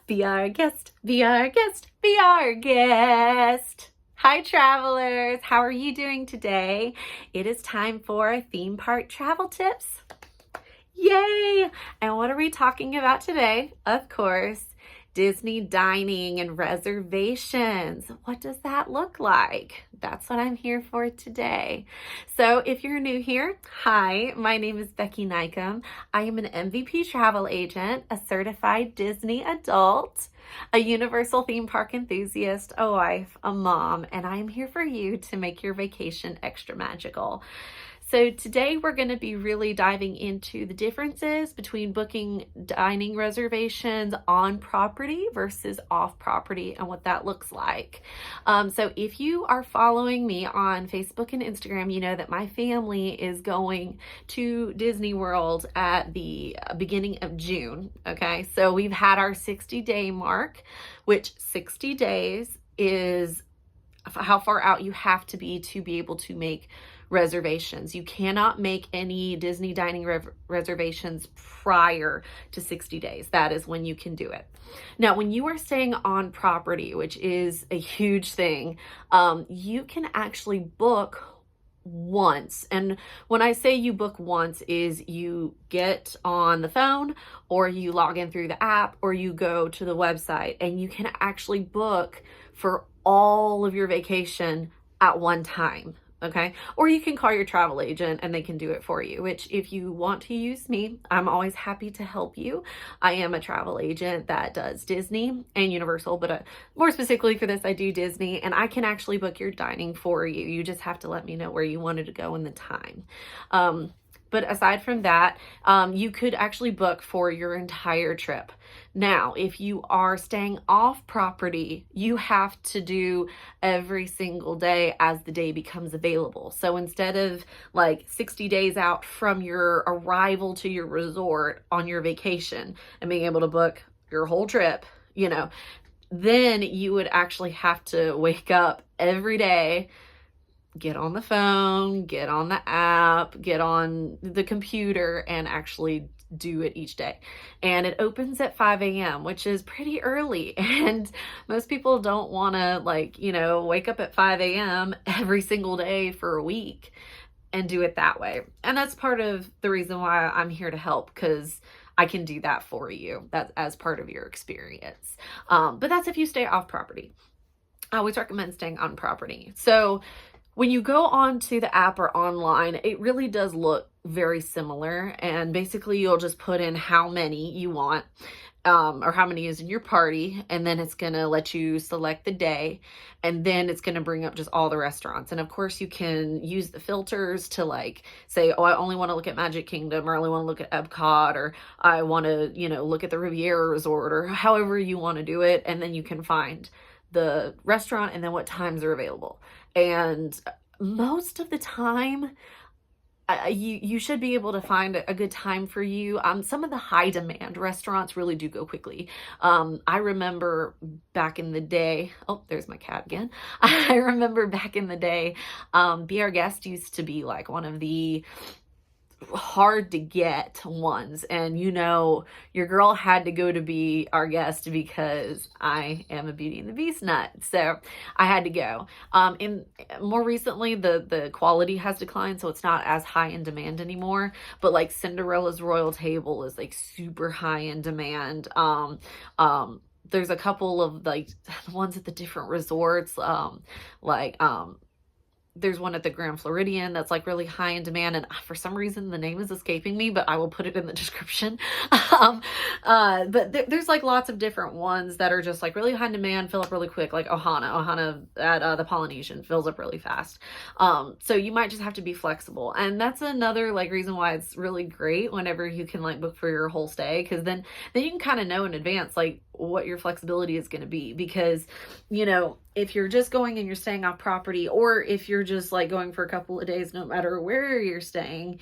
Be our guest, be our guest, be our guest. Hi, travelers. How are you doing today? It is time for theme park travel tips. Yay! And what are we talking about today? Of course, Disney dining and reservations. What does that look like? That's what I'm here for today. So if you're new here, hi, my name is b.nycum. I am an MVP travel agent, a certified Disney adult, a universal theme park enthusiast, a wife, a mom, and I'm here for you to make your vacation extra magical. So today we're going to be really diving into the differences between booking dining reservations on property versus off property and what that looks like. So if you are following me on Facebook and Instagram, you know that my family is going to Disney World at the beginning of June. Okay, so we've had our 60-day mark, which 60 days is how far out you have to be able to make reservations. You cannot make any Disney dining reservations prior to 60 days. That is when you can do it. Now, when you are staying on property, which is a huge thing, you can actually book once. And when I say you book once is you get on the phone or you log in through the app or you go to the website and you can actually book for all of your vacation at one time. Okay. Or you can call your travel agent and they can do it for you, which if you want to use me, I'm always happy to help you. I am a travel agent that does Disney and Universal, but more specifically for this, I do Disney and I can actually book your dining for you. You just have to let me know where you wanted to go and the time. But aside from that, you could actually book for your entire trip. Now, if you are staying off property, you have to do every single day as the day becomes available. So instead of like 60 days out from your arrival to your resort on your vacation and being able to book your whole trip, then you would actually have to wake up every day, get on the phone, get on the app, get on the computer, and actually do it each day. And it opens at 5 a.m., which is pretty early. And most people don't want to wake up at 5 a.m. every single day for a week and do it that way. And that's part of the reason why I'm here to help, because I can do that for you. That's as part of your experience. But that's if you stay off property. I always recommend staying on property. So when you go onto the app or online, it really does look very similar. And basically you'll just put in how many you want, or how many is in your party. And then it's going to let you select the day. And then it's going to bring up just all the restaurants. And of course you can use the filters to say, oh, I only want to look at Magic Kingdom, or I only want to look at Epcot, or I want to, look at the Riviera Resort, or however you want to do it. And then you can find the restaurant and then what times are available. And most of the time, you should be able to find a good time for you. Some of the high demand restaurants really do go quickly. I remember back in the day, oh, there's my cat again. I remember back in the day, Be Our Guest used to be like one of the hard to get ones, and your girl had to go to Be Our Guest because I am a Beauty and the Beast nut, so I had to go. In more recently, the quality has declined, so it's not as high in demand anymore, but like Cinderella's Royal Table is like super high in demand. There's a couple of ones at the different resorts, there's one at the Grand Floridian that's really high in demand, and for some reason the name is escaping me, but I will put it in the description. But there's lots of different ones that are just really high in demand, fill up really quick, like Ohana at the Polynesian fills up really fast. So you might just have to be flexible, and that's another reason why it's really great whenever you can book for your whole stay, because then you can kind of know in advance what your flexibility is going to be, because if you're just going and you're staying off property, or if you're just going for a couple of days, no matter where you're staying,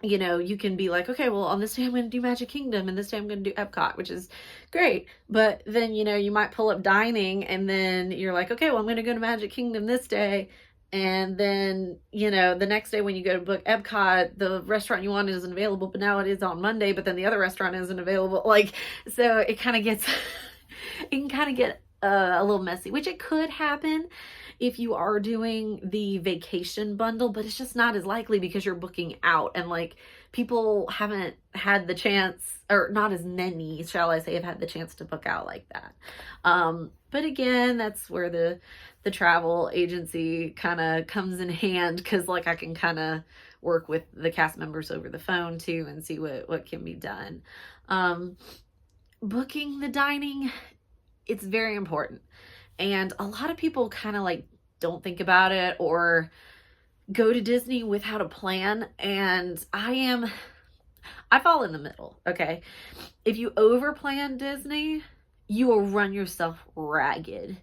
you can be okay, well, on this day I'm going to do Magic Kingdom and this day I'm going to do Epcot, which is great. But then, you might pull up dining and then you're okay, well, I'm going to go to Magic Kingdom this day And then, you know, the next day when you go to book Epcot, the restaurant you wanted isn't available, but now it is on Monday, but then the other restaurant isn't available. Like, so it kind of gets, it can kind of get a little messy, which it could happen if you are doing the vacation bundle, but it's just not as likely because you're booking out, and like people haven't had the chance, or not as many, shall I say, have had the chance to book out like that. But again, that's where the travel agency kind of comes in hand, because like I can kind of work with the cast members over the phone too and see what can be done. Booking the dining, it's very important. And a lot of people kind of like don't think about it or go to Disney without a plan. And I fall in the middle, okay? If you overplan Disney, you will run yourself ragged.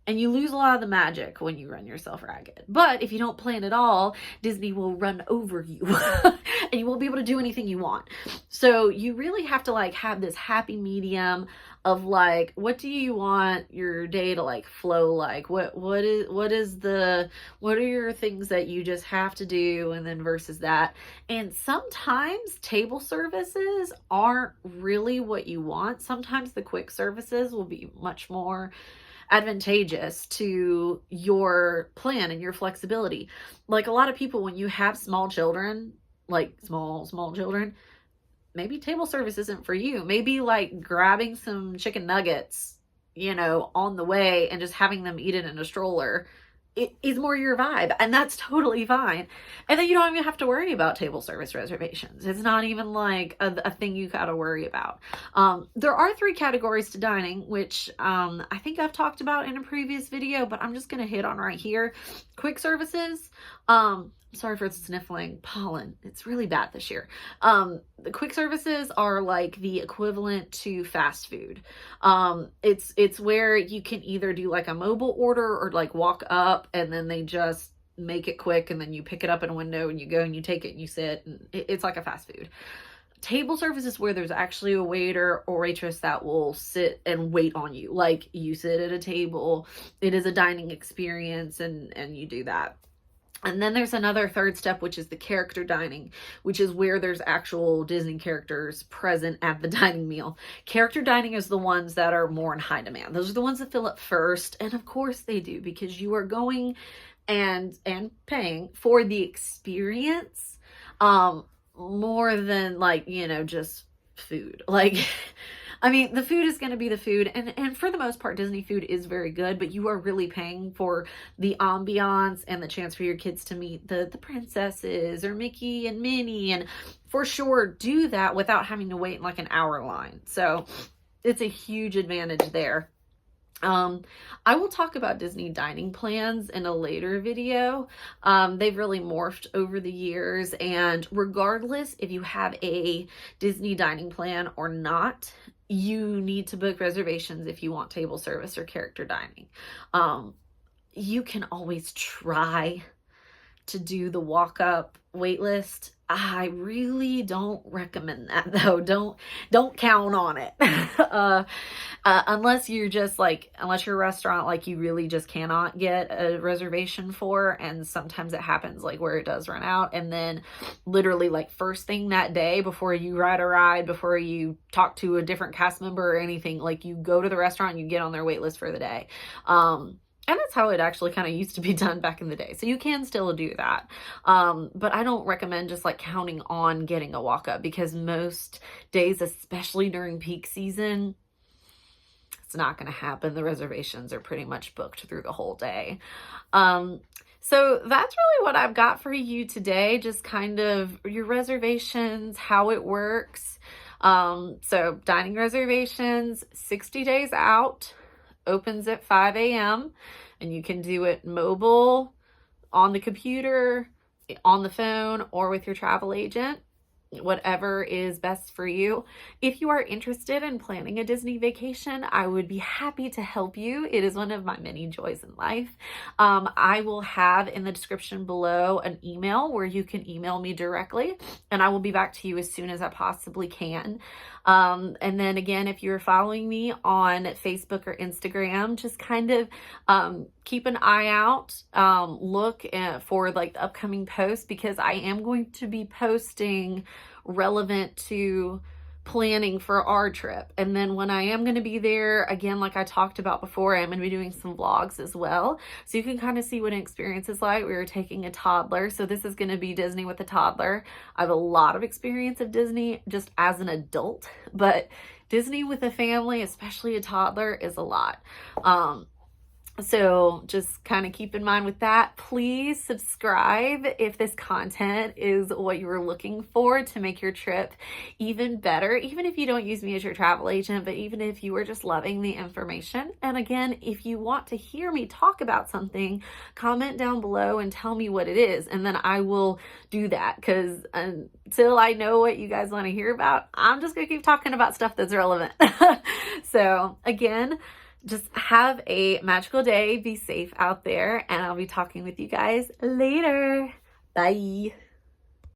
And you lose a lot of the magic when you run yourself ragged. But if you don't plan at all, Disney will run over you and you won't be able to do anything you want. So you really have to like have this happy medium of like, what do you want your day to like flow like? What are your things that you just have to do, and then versus that. And sometimes table services aren't really what you want. Sometimes the quick services will be much more advantageous to your plan and your flexibility. Like a lot of people, when you have small children, like small children, maybe table service isn't for you. Maybe like grabbing some chicken nuggets, you know, on the way and just having them eat it in a stroller, it is more your vibe, and that's totally fine. And then you don't even have to worry about table service reservations. It's not even like a thing you gotta worry about. There are 3 categories to dining, which I think I've talked about in a previous video, but I'm just gonna hit on right here. Quick services, sorry for sniffling pollen. It's really bad this year. The quick services are like the equivalent to fast food. It's where you can either do like a mobile order or like walk up and then they just make it quick and then you pick it up in a window and you go and you take it and you sit, and it's like a fast food. Table service is where there's actually a waiter or waitress that will sit and wait on you. Like you sit at a table, it is a dining experience, and you do that. And then there's another 3rd step, which is the character dining, which is where there's actual Disney characters present at the dining meal. Character dining is the ones that are more in high demand. Those are the ones that fill up first. And of course they do, because you are going and paying for the experience, more than like, you know, just food. Like, I mean, the food is going to be the food, and for the most part, Disney food is very good, but you are really paying for the ambiance and the chance for your kids to meet the princesses or Mickey and Minnie, and for sure do that without having to wait in like an hour line. So it's a huge advantage there. I will talk about Disney dining plans in a later video. They've really morphed over the years, and regardless if you have a Disney dining plan or not, you need to book reservations if you want table service or character dining. You can always try to do the walk-up wait list. I really don't recommend that though. Don't count on it. Unless you're just like, unless you're a restaurant like you really just cannot get a reservation for, and sometimes it happens like where it does run out, and then literally like first thing that day before you ride a ride, before you talk to a different cast member or anything, like you go to the restaurant and you get on their wait list for the day. And that's how it actually kind of used to be done back in the day. So you can still do that. But I don't recommend just like counting on getting a walk-up, because most days, especially during peak season, it's not going to happen. The reservations are pretty much booked through the whole day. So that's really what I've got for you today. Just kind of your reservations, how it works. So dining reservations, 60 days out. Opens at 5 a.m. and you can do it mobile, on the computer, on the phone, or with your travel agent, whatever is best for you. If you are interested in planning a Disney vacation, I would be happy to help you. It is one of my many joys in life. I will have in the description below an email where you can email me directly, and I will be back to you as soon as I possibly can. And then again, if you're following me on Facebook or Instagram, just kind of keep an eye out, look for like the upcoming posts, because I am going to be posting relevant to planning for our trip. And then when I am going to be there, again, like I talked about before, I'm going to be doing some vlogs as well. So you can kind of see what an experience is like. We were taking a toddler. So this is going to be Disney with a toddler. I have a lot of experience of Disney just as an adult, but Disney with a family, especially a toddler, is a lot. So just kind of keep in mind with that. Please subscribe if this content is what you were looking for to make your trip even better, even if you don't use me as your travel agent, but even if you were just loving the information. And again, if you want to hear me talk about something, comment down below and tell me what it is. And then I will do that, because until I know what you guys want to hear about, I'm just going to keep talking about stuff that's relevant. So again, just have a magical day. Be safe out there, and I'll be talking with you guys later. Bye.